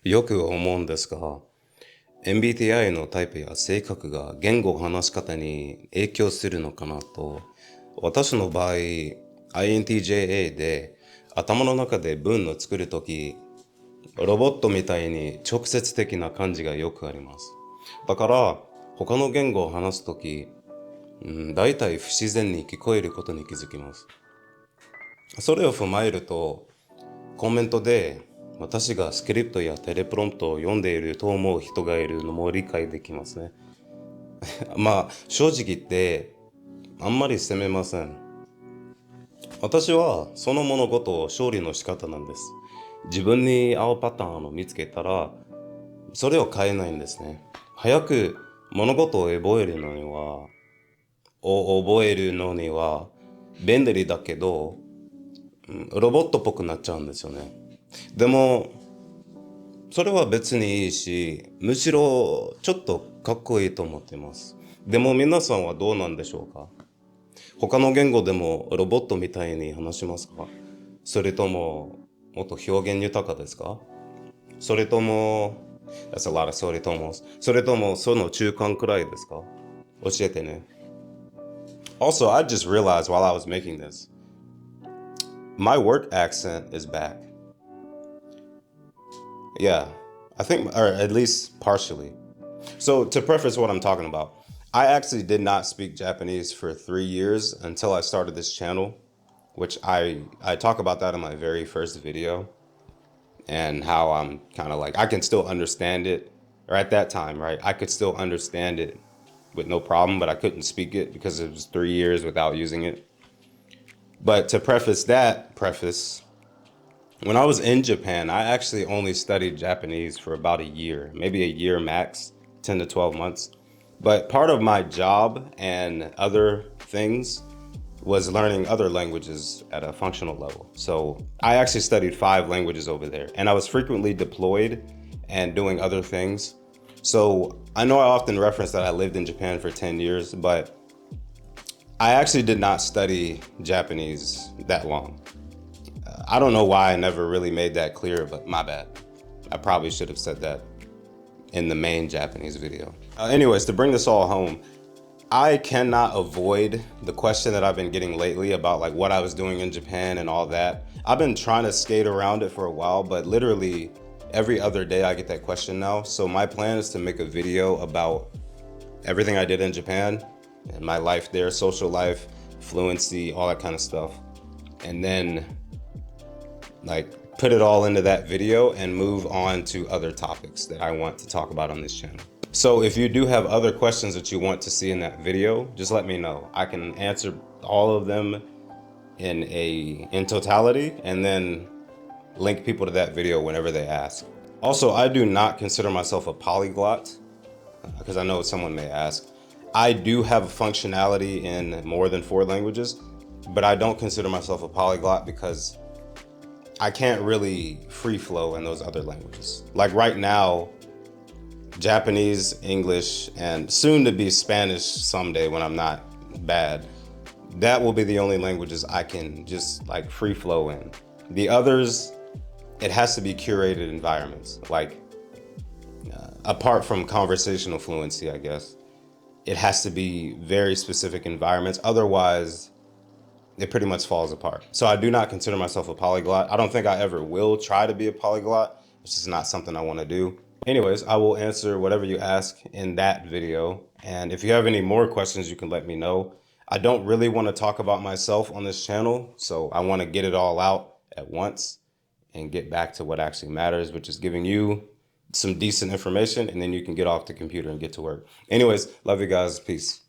よく思うんですが、MBTI のタイプや性格が言語話し方に影響するのかなと。私の場合、INTJ-A で頭の中で文の作るとき、ロボットみたいに直接的な感じがよくあります。だから、他の言語を話すとき、大体不自然に聞こえることに気づきます。それを踏まえると、コメントで私がスクリプトやテレプロンプトを読んでいると思う人がいるのも理解できますね。まあ正直言ってあんまり責めません。私はその物事を勝利の仕方なんです。自分に合うパターンを見つけたらそれを変えないんですね。早く物事を覚えるのには便利だけど、ロボットっぽくなっちゃうんですよね。でもそれは別にいいし、むしろちょっとかっこいいと思っています。でも皆さんはどうなんでしょうか？他の言語でもロボットみたいに話しますか？それとももっと表現豊かですか？それとも、That's a lot of それとも、それともその中間くらいですか？教えてね。Also, I just realized while I was making this, my work accent is back. Yeah, I think, or at least partially. So, to preface what I'm talking about, I actually did not speak Japanese for 3 years until I started this channel, which I talk about that in my very first video and how I'm kind of like I can still understand it, or at that time, right? I could still understand it with no problem, but I couldn't speak it because it was 3 years without using it. But to preface, when I was in Japan, I actually only studied Japanese for about a year, maybe a year max, 10 to 12 months. But part of my job and other things was learning other languages at a functional level. So I actually studied 5 languages over there, and I was frequently deployed and doing other things. So I know I often reference that I lived in Japan for 10 years, but I actually did not study Japanese that long. I don't know why I never really made that clear, but my bad. I probably should have said that in the main Japanese video. Anyways, to bring this all home, I cannot avoid the question that I've been getting lately about like what I was doing in Japan and all that. I've been trying to skate around it for a while, but literally every other day I get that question now. So my plan is to make a video about everything I did in Japan and my life there, social life, fluency, all that kind of stuff. And then like put it all into that video and move on to other topics that I want to talk about on this channel. So if you do have other questions that you want to see in that video, just let me know. I can answer all of them in totality and then link people to that video whenever they ask. Also, I do not consider myself a polyglot because I know someone may ask. I do have functionality in more than 4 languages, but I don't consider myself a polyglot because I can't really free flow in those other languages. Like right now, Japanese, English, and soon to be Spanish someday when I'm not bad. That will be the only languages I can just like free flow in. The others, it has to be curated environments. Like apart from conversational fluency, I guess, it has to be very specific environments. Otherwise, it pretty much falls apart. So I do not consider myself a polyglot. I don't think I ever will try to be a polyglot. It's just not something I want to do. Anyways, I will answer whatever you ask in that video. And if you have any more questions, you can let me know. I don't really want to talk about myself on this channel, so I want to get it all out at once and get back to what actually matters, which is giving you some decent information, and then you can get off the computer and get to work. Anyways, love you guys. Peace.